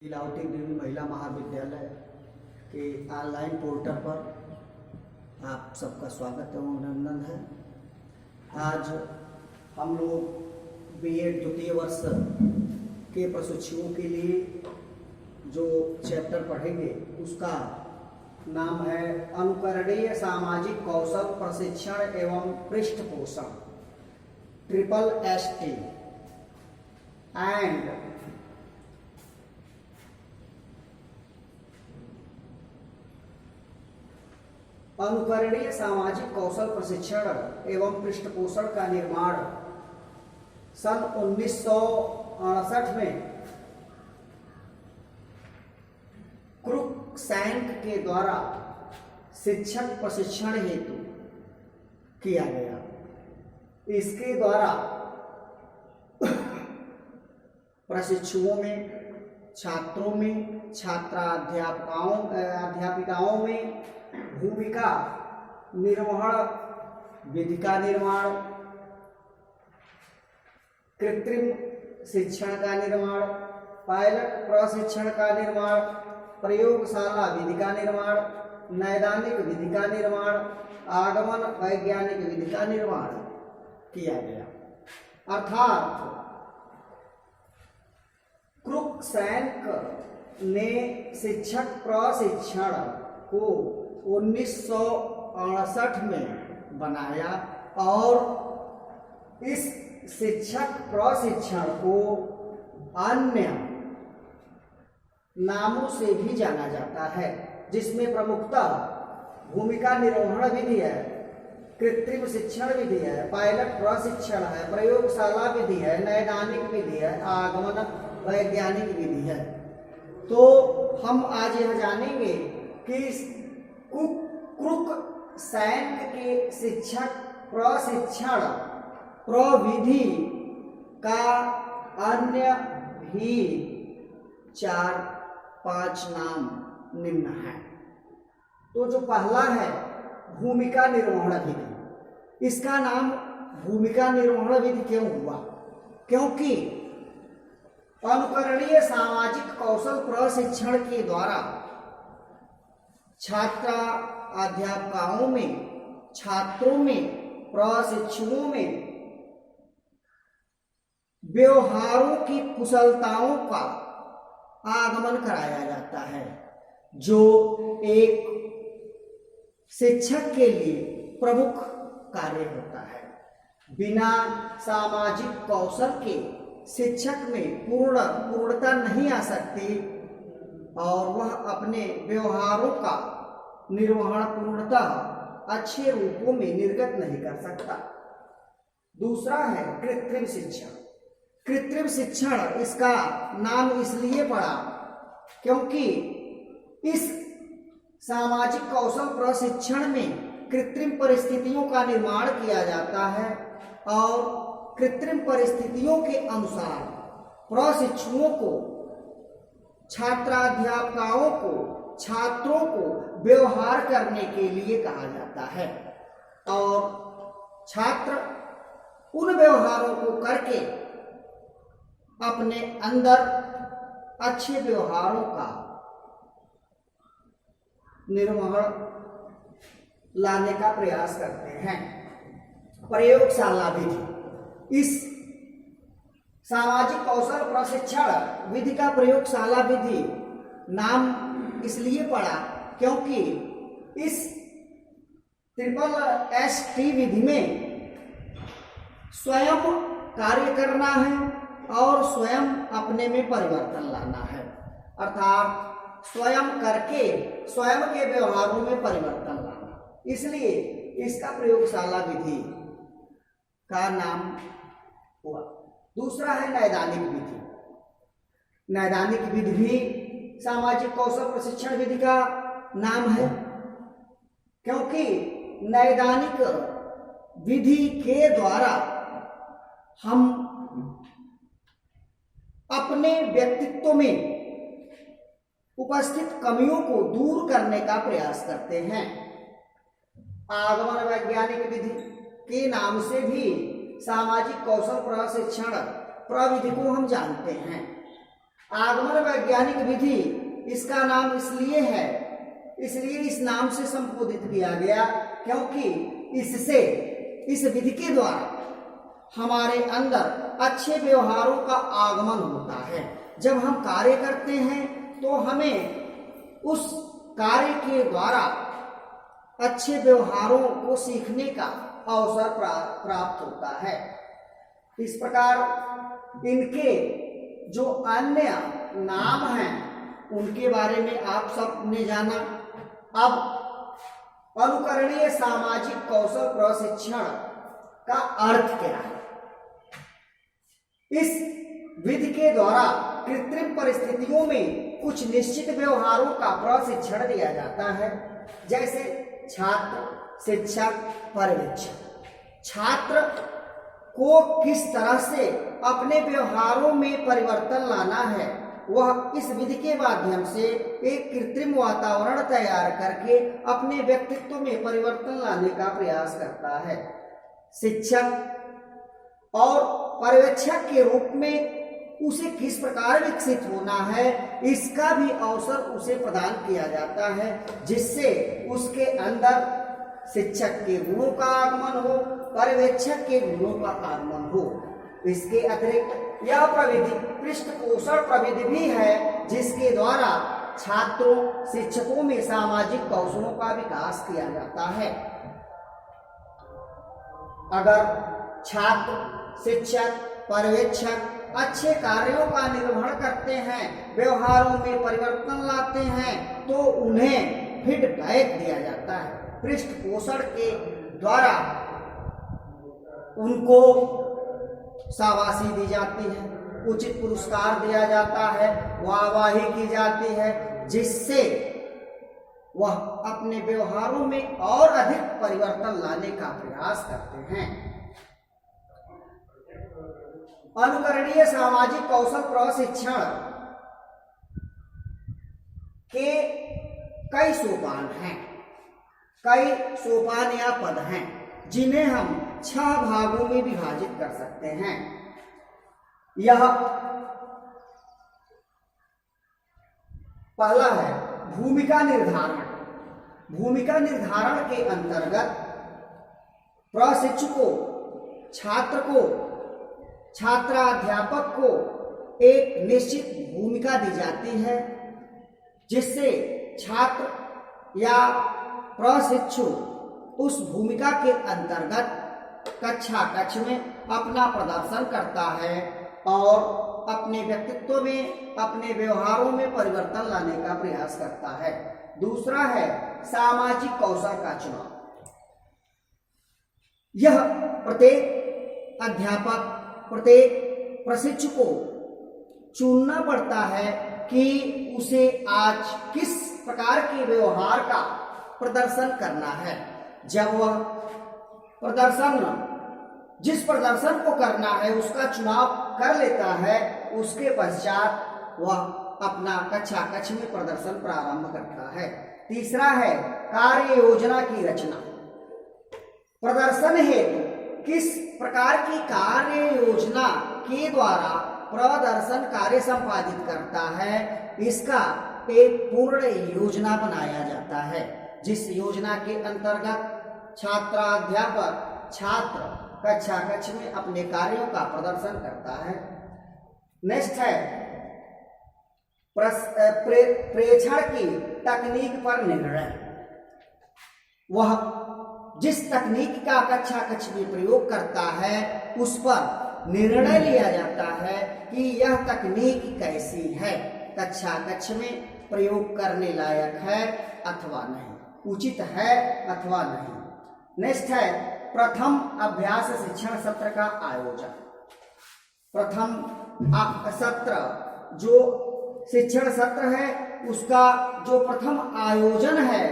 लीलावती देवी महिला महाविद्यालय के ऑनलाइन पोर्टल पर आप सबका स्वागत एवं अभिनंदन है। आज हम लोग बीएड द्वितीय वर्ष के प्रशिक्षुओं के लिए जो चैप्टर पढ़ेंगे उसका नाम है अनुकरणीय सामाजिक कौशल प्रशिक्षण एवं पृष्ठपोषण SSST एंड अनुकरणीय सामाजिक कौशल प्रशिक्षण एवं पृष्ठपोषण का निर्माण सन 1968 में क्रुकसैंक के द्वारा शिक्षक प्रशिक्षण हेतु किया गया। इसके द्वारा प्रशिक्षुओं में, छात्रों में, अध्यापिकाओं में भूमिका निर्वहन, विधि का निर्माण, कृत्रिम शिक्षण का निर्माण, पायलट प्रशिक्षण का निर्माण, प्रयोगशाला विधि का निर्माण, नैदानिक विधि का निर्माण, आगमन वैज्ञानिक विधि का निर्माण किया गया। अर्थात क्रुकसैंक ने शिक्षक प्रशिक्षण को 1968 में बनाया और इस शिक्षक प्रशिक्षण को अन्य नामों से भी जाना जाता है, जिसमें प्रमुखतः भूमिका निर्वहन विधि है, कृत्रिम शिक्षण विधि है, पायलट प्रशिक्षण है, प्रयोगशाला विधि है, नैदानिक विधि है, आगमन वैज्ञानिक विधि है। तो हम आज यह जानेंगे कि क्रुकसैंक के शिक्षक प्रशिक्षण प्रविधि का अन्य भी 4-5 नाम निम्न है। तो जो पहला है भूमिका निर्वहन विधि। इसका नाम भूमिका निर्वहन विधि क्यों हुआ? क्योंकि अनुकरणीय सामाजिक कौशल प्रशिक्षण के द्वारा छात्र अध्यापकों में, छात्रों में, प्रशिक्षुओं में व्यवहारों की कुशलताओं का आगमन कराया जाता है, जो एक शिक्षक के लिए प्रमुख कार्य होता है। बिना सामाजिक कौशल के शिक्षक में पूर्णता नहीं आ सकती और वह अपने व्यवहारों का निर्वहन पूर्णतः अच्छे रूपों में निर्गत नहीं कर सकता। दूसरा है कृत्रिम शिक्षण। कृत्रिम शिक्षण इसका नाम इसलिए पड़ा क्योंकि इस सामाजिक कौशल प्रशिक्षण में कृत्रिम परिस्थितियों का निर्माण किया जाता है और कृत्रिम परिस्थितियों के अनुसार प्रशिक्षुओं को, छात्राध्यापकों को, छात्रों को व्यवहार करने के लिए कहा जाता है और छात्र उन व्यवहारों को करके अपने अंदर अच्छे व्यवहारों का निर्वहन लाने का प्रयास करते हैं। प्रयोगशाला विधि। इस सामाजिक कौशल प्रशिक्षण विधि का प्रयोगशाला विधि नाम इसलिए पड़ा क्योंकि इस SSST विधि में स्वयं कार्य करना है और स्वयं अपने में परिवर्तन लाना है। अर्थात स्वयं करके स्वयं के व्यवहारों में परिवर्तन लाना। इसलिए इसका प्रयोगशाला विधि का नाम हुआ। दूसरा है नैदानिक विधि। नैदानिक विधि भी सामाजिक कौशल प्रशिक्षण विधि का नाम है क्योंकि नैदानिक विधि के द्वारा हम अपने व्यक्तित्व में उपस्थित कमियों को दूर करने का प्रयास करते हैं। आगमन वैज्ञानिक विधि के नाम से भी सामाजिक कौशल प्रशिक्षण प्रविधि को हम जानते हैं। आगमन वैज्ञानिक विधि इसका नाम इसलिए इस नाम से संबोधित किया गया क्योंकि इससे, इस विधि के द्वारा हमारे अंदर अच्छे व्यवहारों का आगमन होता है। जब हम कार्य करते हैं तो हमें उस कार्य के द्वारा अच्छे व्यवहारों को सीखने का अवसर प्राप्त होता है। इस प्रकार इनके जो अन्य नाम हैं उनके बारे में आप सबने जाना। अब अनुकरणीय सामाजिक कौशल प्रशिक्षण का अर्थ क्या है? इस विधि के द्वारा कृत्रिम परिस्थितियों में कुछ निश्चित व्यवहारों का प्रशिक्षण दिया जाता है, जैसे छात्र, शिक्षक, पर्यवेक्षक। छात्र को किस तरह से अपने व्यवहारों में परिवर्तन लाना है, वह इस विधि के माध्यम से एक कृत्रिम वातावरण तैयार करके अपने व्यक्तित्व में परिवर्तन लाने का प्रयास करता है। शिक्षक और पर्यवेक्षक के रूप में उसे किस प्रकार विकसित होना है, इसका भी अवसर उसे प्रदान किया जाता है, जिससे उसके अंदर शिक्षक के गुणों का आगमन हो, पर्यवेक्षक के गुणों का आगमन हो। इसके अतिरिक्त यह प्रविधि पृष्ठपोषण प्रविधि भी है, जिसके द्वारा छात्रों, शिक्षकों में सामाजिक कौशलों का विकास किया जाता है। अगर छात्र, शिक्षक, पर्यवेक्षक अच्छे कार्यों का निर्वहन करते हैं, व्यवहारों में परिवर्तन लाते हैं, तो उन्हें फीडबैक दिया जाता है। पृष्ठपोषण के द्वारा उनको शाबाशी दी जाती है, उचित पुरस्कार दिया जाता है, वाहवाही की जाती है, जिससे वह अपने व्यवहारों में और अधिक परिवर्तन लाने का प्रयास करते हैं। अनुकरणीय सामाजिक कौशल प्रशिक्षण के कई सोपान हैं, कई सोपान या पद हैं, जिन्हें हम 6 भागों में विभाजित कर सकते हैं। यह पहला है भूमिका निर्धारण। भूमिका निर्धारण के अंतर्गत प्रशिक्षु को, छात्र को, छात्राध्यापक को एक निश्चित भूमिका दी जाती है, जिससे छात्र या प्रशिक्षु उस भूमिका के अंतर्गत कक्षा कक्ष में अपना प्रदर्शन करता है और अपने व्यक्तित्व में, अपने व्यवहारों में परिवर्तन लाने का प्रयास करता है। दूसरा है सामाजिक कौशल का चुनाव। यह प्रत्येक अध्यापक, प्रत्येक प्रशिक्षु को चुनना पड़ता है कि उसे आज किस प्रकार के व्यवहार का प्रदर्शन करना है। जब वह जिस प्रदर्शन को करना है उसका चुनाव कर लेता है, उसके पश्चात वह अपना कक्षा कक्ष में प्रदर्शन प्रारंभ करता है। तीसरा है कार्य योजना की रचना। प्रदर्शन हेतु किस प्रकार की कार्य योजना के द्वारा प्रदर्शन कार्य संपादित करता है, इसका एक पूर्ण योजना बनाया जाता है, जिस योजना के अंतर्गत छात्राध्यापक, छात्र कक्षा कक्ष में अपने कार्यों का प्रदर्शन करता है। नेक्स्ट है प्रेक्षण की तकनीक पर निर्णय। वह जिस तकनीक का कक्षा कक्ष में प्रयोग करता है, उस पर निर्णय लिया जाता है कि यह तकनीक कैसी है, कक्षा कक्ष में प्रयोग करने लायक है अथवा नहीं, उचित है अथवा नहीं। नेक्स्ट है प्रथम अभ्यास शिक्षण सत्र का आयोजन। प्रथम सत्र जो शिक्षण सत्र है, उसका जो प्रथम आयोजन है,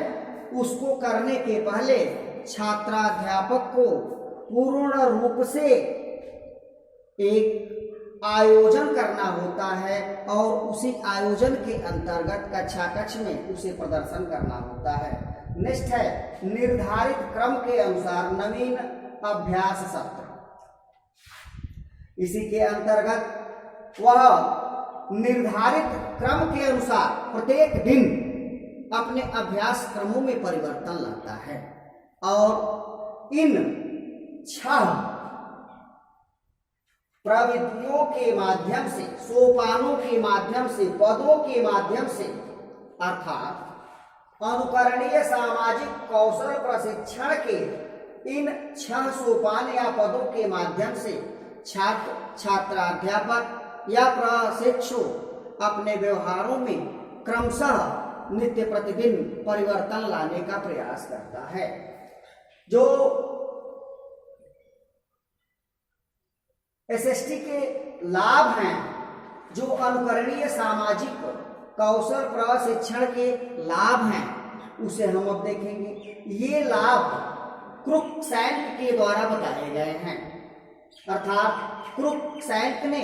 उसको करने के पहले छात्राध्यापक को पूर्ण रूप से एक आयोजन करना होता है और उसी आयोजन के अंतर्गत कक्षा कक्ष में उसे प्रदर्शन करना होता है। नेक्स्ट है निर्धारित क्रम के अनुसार नवीन अभ्यास सत्र। इसी के अंतर्गत वह निर्धारित क्रम के अनुसार प्रत्येक दिन अपने अभ्यास क्रमों में परिवर्तन लाता है और इन 6 प्रविधियों के माध्यम से, सोपानों के माध्यम से, पदों के माध्यम से, अर्थात अनुकरणीय सामाजिक कौशल प्रशिक्षण के इन 6 सोपान या पदों के माध्यम से छात्र, छात्राध्यापक या प्रशिक्षु अपने व्यवहारों में क्रमशः नित्य प्रतिदिन परिवर्तन लाने का प्रयास करता है। जो एसएसटी के लाभ हैं, जो अनुकरणीय सामाजिक कौशल प्रशिक्षण के लाभ हैं, उसे हम अब देखेंगे। ये लाभ क्रुकसैंक के द्वारा बताए गए हैं, अर्थात क्रुकसैंक ने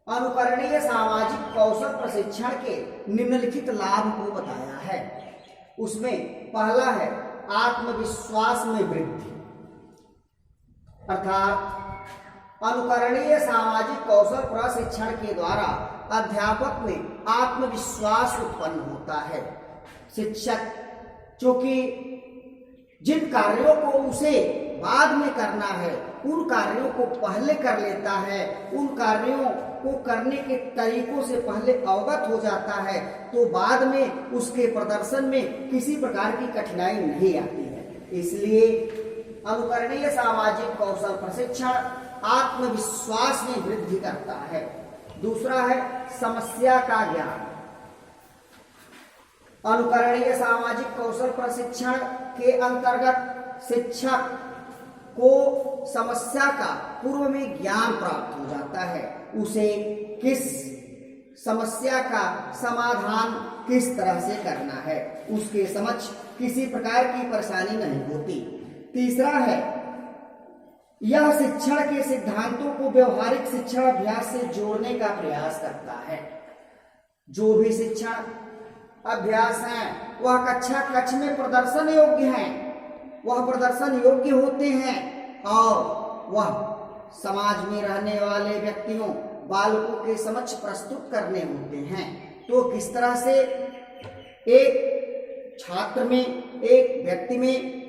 अनुकरणीय सामाजिक कौशल प्रशिक्षण के निम्नलिखित लाभ को बताया है। उसमें पहला है आत्मविश्वास में वृद्धि, अर्थात अनुकरणीय सामाजिक कौशल प्रशिक्षण के द्वारा अध्यापक में आत्मविश्वास उत्पन्न होता है। शिक्षक चूंकि जिन कार्यों को उसे बाद में करना है, उन कार्यों को पहले कर लेता है, उन कार्यों को करने के तरीकों से पहले अवगत हो जाता है, तो बाद में उसके प्रदर्शन में किसी प्रकार की कठिनाई नहीं आती है। इसलिए अनुकरणीय सामाजिक कौशल प्रशिक्षण आत्मविश्वास में वृद्धि करता है। दूसरा है समस्या का ज्ञान। अनुकरणीय सामाजिक कौशल प्रशिक्षण के अंतर्गत शिक्षक को समस्या का पूर्व में ज्ञान प्राप्त हो जाता है। उसे किस समस्या का समाधान किस तरह से करना है, उसके समक्ष किसी प्रकार की परेशानी नहीं होती। तीसरा है यह शिक्षण के सिद्धांतों को व्यवहारिक शिक्षण अभ्यास से जोड़ने का प्रयास करता है। जो भी शिक्षण अभ्यास हैं वह कक्षा कक्ष में प्रदर्शन योग्य हैं, वह प्रदर्शन योग्य होते हैं और वह समाज में रहने वाले व्यक्तियों, बालकों के समक्ष प्रस्तुत करने होते हैं। तो किस तरह से एक छात्र में, एक व्यक्ति में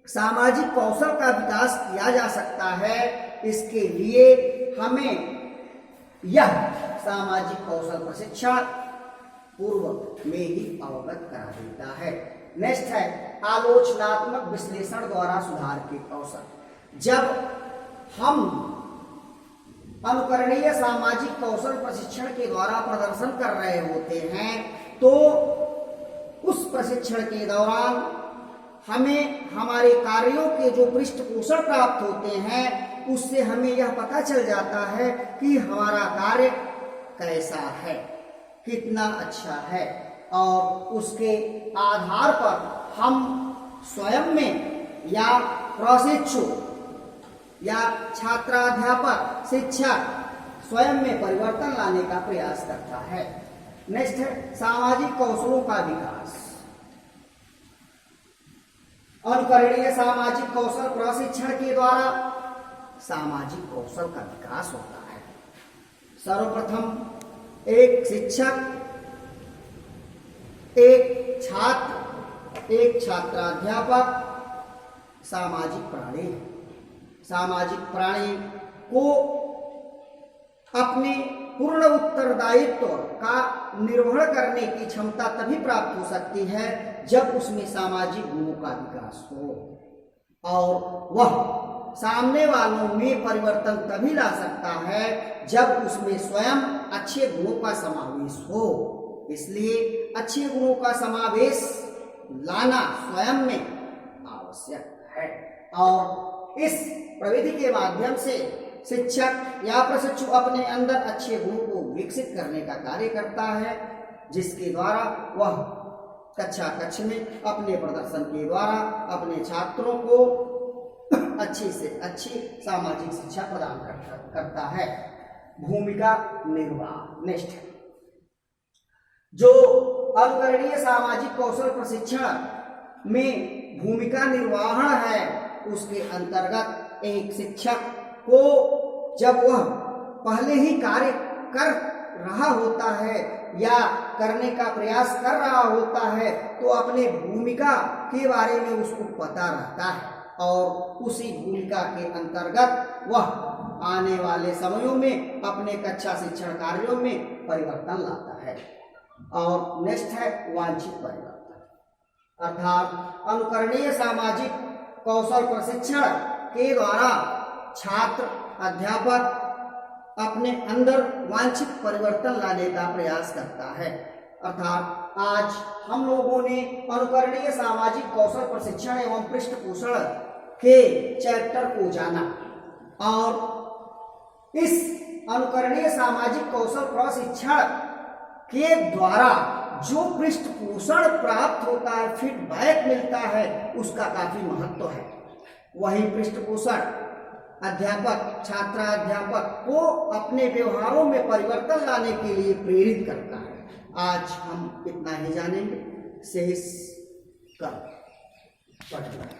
सामाजिक कौशल का विकास किया जा सकता है, इसके लिए हमें यह सामाजिक कौशल प्रशिक्षण पूर्व में ही अवगत करा देता है। नेक्स्ट है आलोचनात्मक विश्लेषण द्वारा सुधार के कौशल। जब हम अनुकरणीय सामाजिक कौशल प्रशिक्षण के द्वारा प्रदर्शन कर रहे होते हैं, तो उस प्रशिक्षण के दौरान हमें हमारे कार्यों के जो पृष्ठपोषण प्राप्त होते हैं, उससे हमें यह पता चल जाता है कि हमारा कार्य कैसा है, कितना अच्छा है, और उसके आधार पर हम स्वयं में या प्रशिक्षु या छात्राध्यापक, शिक्षक स्वयं में परिवर्तन लाने का प्रयास करता है। नेक्स्ट है सामाजिक कौशलों का विकास। अनुकरणीय सामाजिक कौशल प्रशिक्षण के द्वारा सामाजिक कौशल का विकास होता है। सर्वप्रथम एक शिक्षक, एक छात्र, एक छात्राध्यापक सामाजिक प्राणी है। सामाजिक प्राणी को अपने पूर्ण उत्तरदायित्व का निर्वहन करने की क्षमता तभी प्राप्त हो सकती है जब उसमें सामाजिक गुणों का विकास हो, और वह सामने वालों में परिवर्तन तभी ला सकता है जब उसमें स्वयं अच्छे गुणों का समावेश हो। इसलिए अच्छे गुणों का समावेश लाना स्वयं में आवश्यक है, और इस प्रविधि के माध्यम से शिक्षक या प्रशिक्षु अपने अंदर अच्छे गुणों को विकसित करने का कार्य करता है, जिसके द्वारा वह कक्षा कक्ष में अपने प्रदर्शन के द्वारा अपने छात्रों को अच्छी से अच्छी सामाजिक शिक्षा प्रदान करता है। भूमिका निर्वाह। नेक्स्ट, जो अनुकरणीय सामाजिक कौशल प्रशिक्षण में भूमिका निर्वाहन है, उसके अंतर्गत एक शिक्षक को जब वह पहले ही कार्य कर रहा होता है या करने का प्रयास कर रहा होता है तो अपने भूमिका के बारे में उसको पता रहता है और उसी भूमिका के अंतर्गत वह आने वाले समयों में अपने कक्षा शिक्षण कार्यों में परिवर्तन लाता है। और नेक्स्ट है वांछित परिवर्तन, अर्थात अनुकरणीय सामाजिक कौशल प्रशिक्षण के द्वारा छात्र अध्यापक अपने अंदर वांछित परिवर्तन लाने का प्रयास करता है। अर्थात आज हम लोगों ने अनुकरणीय सामाजिक कौशल प्रशिक्षण एवं पृष्ठपोषण के चैप्टर को जाना और इस अनुकरणीय सामाजिक कौशल प्रशिक्षण के द्वारा जो पृष्ठपोषण प्राप्त होता है, फीडबैक मिलता है, उसका काफी महत्व है। वही पृष्ठपोषण अध्यापक छात्राध्यापक को अपने व्यवहारों में परिवर्तन लाने के लिए प्रेरित करता है। आज हम इतना ही जानेंगे। शेष कल पढ़ना।